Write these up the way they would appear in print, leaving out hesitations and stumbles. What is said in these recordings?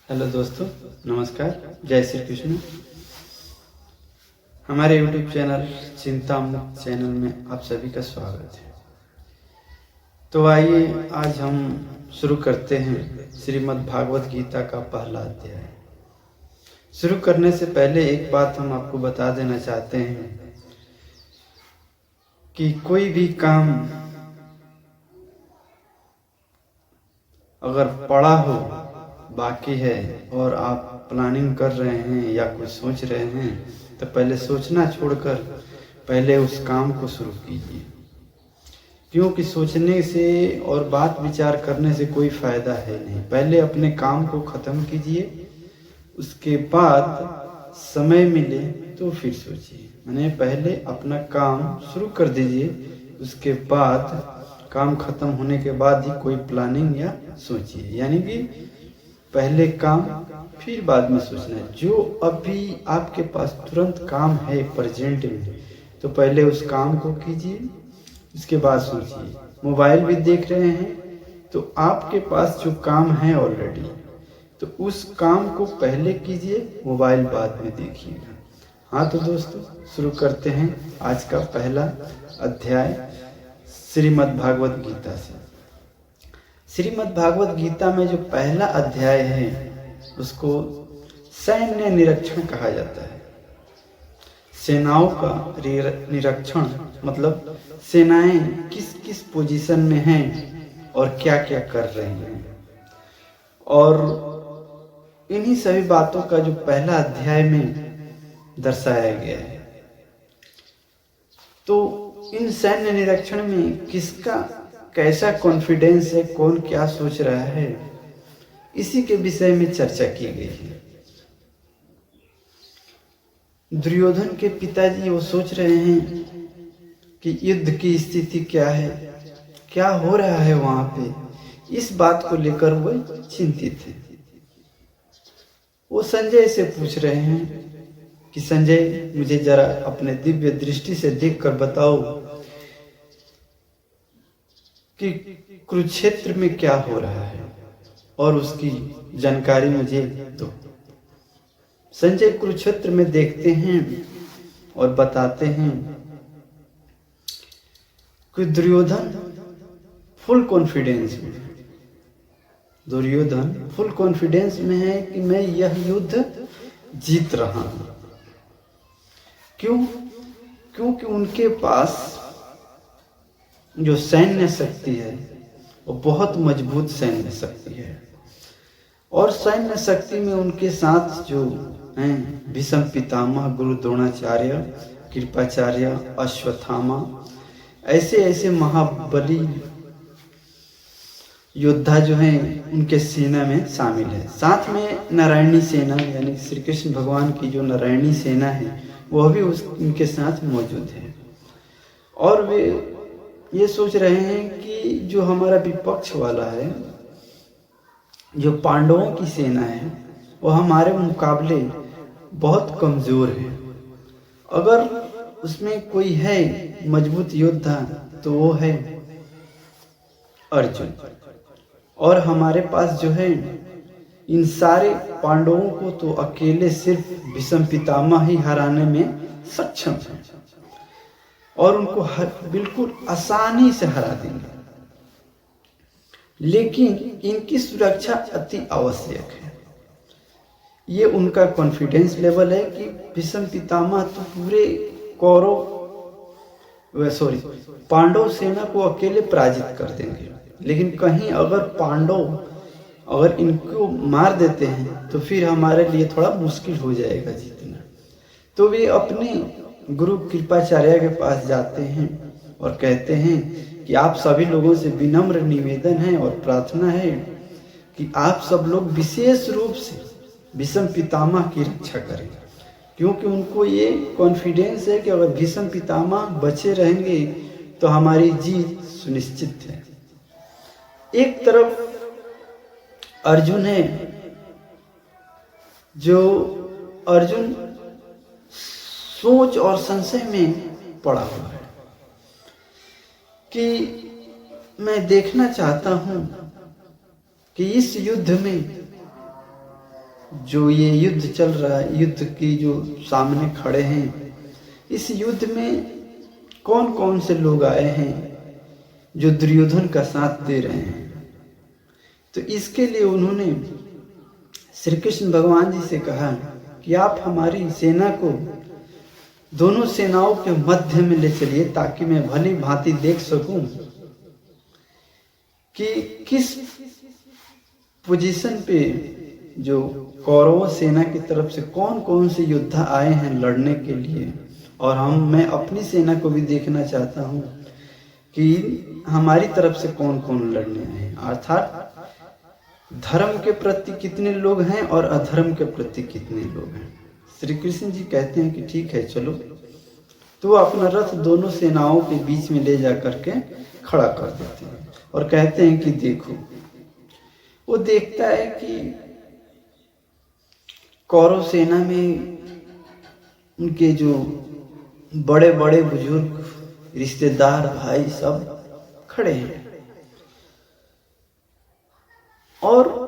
Hello दोस्तों, नमस्कार। जय श्री कृष्ण। हमारे YouTube चैनल चिंता मुक्त चैनल में आप सभी का स्वागत है। तो आइए आज हम शुरू करते हैं श्रीमद् भागवत गीता का पहला अध्याय। शुरू करने से पहले एक बात हम आपको बता देना चाहते हैं कि कोई भी काम अगर पड़ा हो, बाकी है और आप प्लानिंग कर रहे हैं या कुछ सोच रहे हैं तो पहले सोचना छोड़कर पहले उस काम को शुरू कीजिए। क्योंकि सोचने से और बात विचार करने से कोई फायदा है नहीं। पहले अपने काम को ख़त्म कीजिए, उसके बाद समय मिले तो फिर सोचिए। मैंने पहले अपना काम शुरू कर दीजिए, उसके बाद काम खत्म होने के बाद ही कोई प्लानिंग या सोचिए। यानी कि पहले काम फिर बाद में सोचना है। जो अभी आपके पास तुरंत काम है प्रेजेंट में, तो पहले उस काम को कीजिए, उसके बाद सोचिए। मोबाइल भी देख रहे हैं तो आपके पास जो काम है ऑलरेडी, तो उस काम को पहले कीजिए, मोबाइल बाद में देखिएगा। हाँ तो दोस्तों, शुरू करते हैं आज का पहला अध्याय श्रीमद् भागवत गीता से। श्रीमद् भागवत गीता में जो पहला अध्याय है उसको सैन्य निरीक्षण कहा जाता है। सेनाओं का निरीक्षण मतलब सेनाएं किस किस पोजीशन में हैं और क्या क्या कर रही हैं, और इन्हीं सभी बातों का जो पहला अध्याय में दर्शाया गया है। तो इन सैन्य निरीक्षण में किसका कैसा कॉन्फिडेंस है, कौन क्या सोच रहा है, इसी के विषय में चर्चा की गई है। दुर्योधन के पिताजी वो सोच रहे हैं कि युद्ध की स्थिति क्या है, क्या हो रहा है वहां पे, इस बात को लेकर वो चिंतित है। वो संजय से पूछ रहे हैं कि संजय, मुझे जरा अपने दिव्य दृष्टि से देखकर बताओ कि कुरुक्षेत्र में क्या हो रहा है और उसकी जानकारी मुझे दो। संजय कुरुक्षेत्र में देखते हैं और बताते हैं कि दुर्योधन फुल कॉन्फिडेंस में, दुर्योधन फुल कॉन्फिडेंस में है कि मैं यह युद्ध जीत रहा हूं। क्यों? क्योंकि उनके पास जो सैन्य शक्ति है वो बहुत मजबूत सैन्य शक्ति है, और सैन्य शक्ति में उनके साथ जो हैं भीष्म पितामह, गुरु द्रोणाचार्य, कृपाचार्य, अश्वत्थामा, ऐसे ऐसे महाबली योद्धा जो हैं उनके सेना में शामिल है। साथ में नारायणी सेना यानी श्री कृष्ण भगवान की जो नारायणी सेना है वह भी उनके साथ मौजूद है। और वे ये सोच रहे हैं कि जो हमारा विपक्ष वाला है, जो पांडवों की सेना है, वो हमारे मुकाबले बहुत कमजोर है। अगर उसमें कोई है मजबूत योद्धा तो वो है अर्जुन, और हमारे पास जो है इन सारे पांडवों को तो अकेले सिर्फ भीष्म पितामह ही हराने में सक्षम है, और उनको बिल्कुल आसानी से हरा देंगे। लेकिन इनकी सुरक्षा अति आवश्यक है। ये उनका कॉन्फिडेंस लेवल है कि भीष्म पितामह तो पूरे पांडव सेना को अकेले पराजित कर देंगे, लेकिन कहीं अगर पांडव अगर इनको मार देते हैं तो फिर हमारे लिए थोड़ा मुश्किल हो जाएगा जीतना। तो वे अपने गुरु कृपाचार्य के पास जाते हैं और कहते हैं कि आप सभी लोगों से विनम्र निवेदन है और प्रार्थना है कि आप सब लोग विशेष रूप से भीष्म पितामह की रक्षा करें, क्योंकि उनको ये कॉन्फिडेंस है कि अगर भीष्म पितामह बचे रहेंगे तो हमारी जीत सुनिश्चित है। एक तरफ अर्जुन है, जो अर्जुन सोच और संशय में पड़ा हुआ है कि मैं देखना चाहता हूं कि इस युद्ध में जो ये युद्ध चल रहा है, युद्ध की जो सामने खड़े हैं, इस युद्ध में कौन कौन से लोग आए हैं जो दुर्योधन का साथ दे रहे हैं। तो इसके लिए उन्होंने श्री कृष्ण भगवान जी से कहा कि आप हमारी सेना को दोनों सेनाओं के मध्य में ले चलिए, ताकि मैं भली भांति देख सकूं कि किस पोजीशन पे जो कौरव सेना की तरफ से कौन कौन से योद्धा आए हैं लड़ने के लिए। और मैं अपनी सेना को भी देखना चाहता हूं कि हमारी तरफ से कौन कौन लड़ने आए हैं, अर्थात धर्म के प्रति कितने लोग हैं और अधर्म के प्रति कितने लोग हैं। श्री कृष्ण जी कहते हैं कि ठीक है चलो। तो अपना रथ दोनों सेनाओं के बीच में ले जा करके खड़ा कर देते हैं और कहते हैं कि देखो। वो देखता है कि कौरव सेना में उनके जो बड़े बड़े बुजुर्ग, रिश्तेदार, भाई सब खड़े हैं और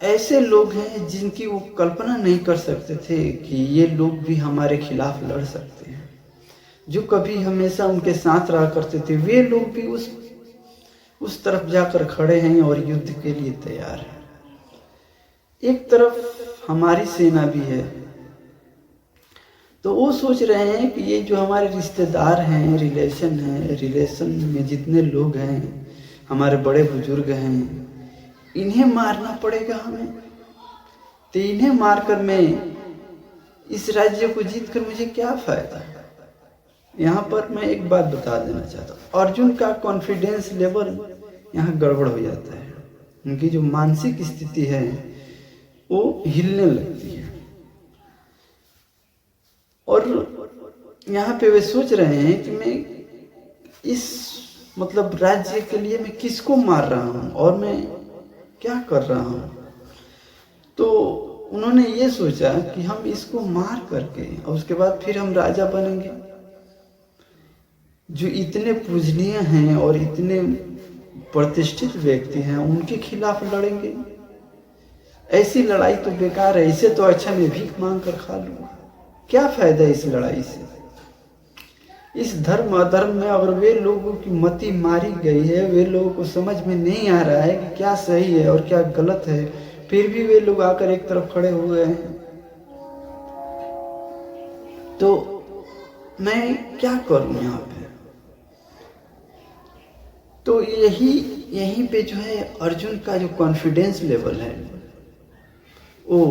ऐसे लोग हैं जिनकी वो कल्पना नहीं कर सकते थे कि ये लोग भी हमारे खिलाफ लड़ सकते हैं। जो कभी हमेशा उनके साथ रहा करते थे, वे लोग भी उस तरफ जाकर खड़े हैं और युद्ध के लिए तैयार हैं। एक तरफ हमारी सेना भी है, तो वो सोच रहे हैं कि ये जो हमारे रिश्तेदार हैं, रिलेशन में जितने लोग हैं, हमारे बड़े बुजुर्ग हैं, इन्हें मारना पड़ेगा हमें। तो इन्हें मारकर मैं इस राज्य को जीतकर मुझे क्या फायदा। यहाँ पर मैं एक बात बता देना चाहता हूँ, अर्जुन का कॉन्फिडेंस लेवल यहाँ गड़बड़ हो जाता है। उनकी जो मानसिक स्थिति है वो हिलने लगती है और यहाँ पे वे सोच रहे हैं कि मैं इस राज्य के लिए मैं किसको मार रहा हूँ और मैं क्या कर रहा हूँ। तो उन्होंने ये सोचा कि हम इसको मार करके और उसके बाद फिर हम राजा बनेंगे। जो इतने पूजनीय हैं और इतने प्रतिष्ठित व्यक्ति हैं, उनके खिलाफ लड़ेंगे। ऐसी लड़ाई तो बेकार है, इसे तो अच्छा मैं भीख मांग कर खा लूंगा। क्या फायदा इस लड़ाई से। इस धर्म अधर्म में अगर वे लोगों की मति मारी गई है, वे लोगों को समझ में नहीं आ रहा है कि क्या सही है और क्या गलत है, फिर भी वे लोग आकर एक तरफ खड़े हुए हैं, तो मैं क्या करूं यहाँ पे। तो यहीं पे जो है अर्जुन का जो कॉन्फिडेंस लेवल है वो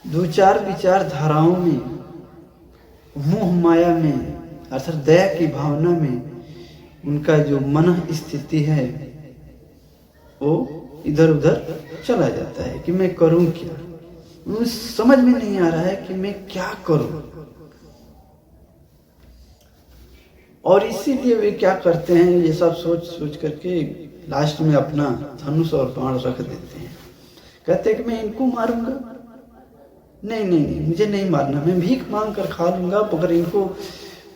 दो चार विचार धाराओं में, मोह माया में, अर्थात दया की भावना में उनका जो मन स्थिति है वो इधर उधर चला जाता है कि मैं करूं क्या। मुझे समझ में नहीं आ रहा है कि मैं क्या करूं। और इसीलिए वे क्या करते हैं, ये सब सोच करके लास्ट में अपना धनुष और बाण रख देते हैं। कहते हैं कि मैं इनको मारूंगा। नहीं, मुझे नहीं मारना, मैं भीख मांग कर खा लूंगा, मगर इनको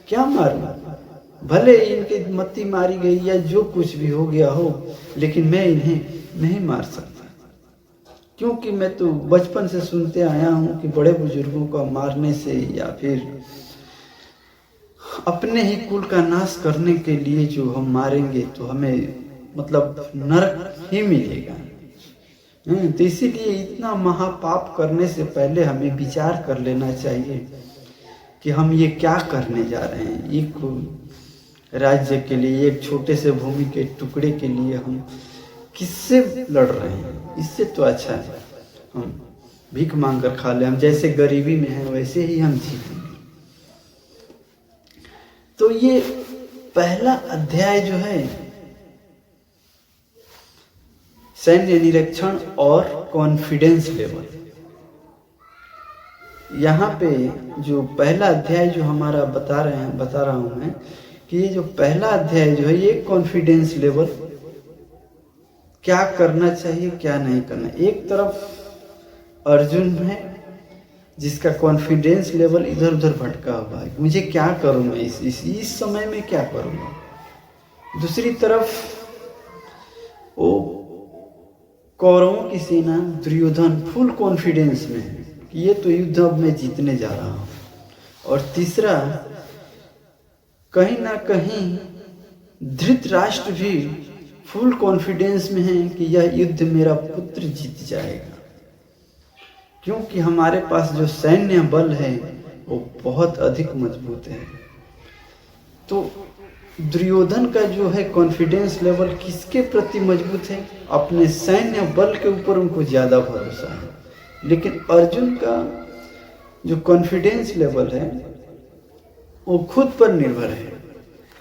क्या मारूंगा। भले इनकी मत्ती मारी गई या जो कुछ भी हो गया हो, लेकिन मैं इन्हें नहीं मार सकता, क्योंकि मैं तो बचपन से सुनते आया हूं कि बड़े बुजुर्गों को मारने से या फिर अपने ही कुल का नाश करने के लिए जो हम मारेंगे तो हमें नरक ही मिलेगा। तो इसीलिए इतना महापाप करने से पहले हमें विचार कर लेना चाहिए कि हम ये क्या करने जा रहे हैं। एक राज्य के लिए, एक छोटे से भूमि के टुकड़े के लिए हम किससे लड़ रहे हैं। इससे तो अच्छा है हम भीख मांग कर खा ले। हम जैसे गरीबी में हैं वैसे ही हम जीतेंगे। तो ये पहला अध्याय जो है सैन्य निरीक्षण और कॉन्फिडेंस लेवल, यहाँ पे जो पहला अध्याय जो हमारा बता रहा हूं मैं कि ये जो पहला अध्याय जो है ये कॉन्फिडेंस लेवल, क्या करना चाहिए क्या नहीं करना। एक तरफ अर्जुन है जिसका कॉन्फिडेंस लेवल इधर उधर भटका हुआ है, मुझे क्या करूं मैं इस समय में क्या करूंगा। दूसरी तरफ वो कौरवों की सेना दुर्योधन फुल कॉन्फिडेंस में है कि ये तो युद्ध अब मैं जीतने जा रहा हूँ। और तीसरा, कहीं ना कहीं धृतराष्ट्र भी फुल कॉन्फिडेंस में है कि यह युद्ध मेरा पुत्र जीत जाएगा, क्योंकि हमारे पास जो सैन्य बल है वो बहुत अधिक मजबूत है। तो दुर्योधन का जो है कॉन्फिडेंस लेवल किसके प्रति मजबूत है? अपने सैन्य बल के ऊपर उनको ज़्यादा भरोसा है। लेकिन अर्जुन का जो कॉन्फिडेंस लेवल है वो खुद पर निर्भर है,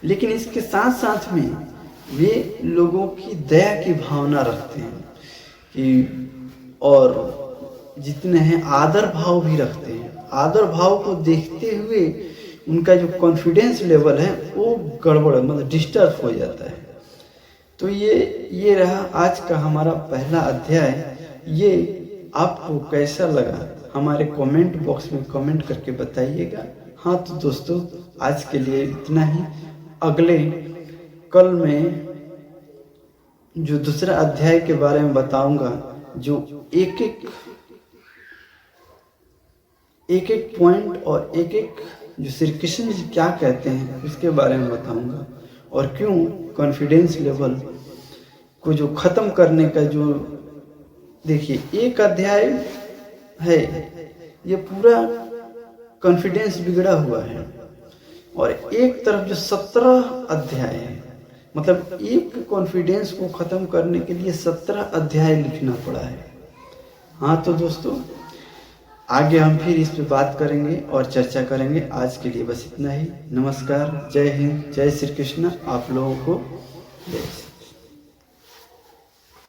लेकिन इसके साथ साथ में वे लोगों की दया की भावना रखते हैं कि, और जितने हैं आदर भाव भी रखते हैं। आदर भाव को देखते हुए उनका जो कॉन्फिडेंस लेवल है वो गड़बड़ मतलब डिस्टर्ब हो जाता है। तो ये रहा आज का हमारा पहला अध्याय। ये आपको कैसा लगा हमारे कमेंट बॉक्स में कमेंट करके बताइएगा। हाँ तो दोस्तों, आज के लिए इतना ही। अगले कल में जो दूसरा अध्याय के बारे में बताऊंगा, जो एक एक पॉइंट और एक एक जो श्री कृष्ण जी क्या कहते हैं उसके बारे में बताऊंगा, और क्यों कॉन्फिडेंस लेवल को जो ख़त्म करने का जो, देखिए एक अध्याय है ये पूरा कॉन्फिडेंस बिगड़ा हुआ है, और एक तरफ जो 17 अध्याय है, मतलब एक कॉन्फिडेंस को ख़त्म करने के लिए 17 अध्याय लिखना पड़ा है। हाँ तो दोस्तों, आगे हम फिर इस पे बात करेंगे और चर्चा करेंगे। आज के लिए बस इतना ही। नमस्कार, जय हिंद, जय श्री कृष्ण। आप लोगों को जय।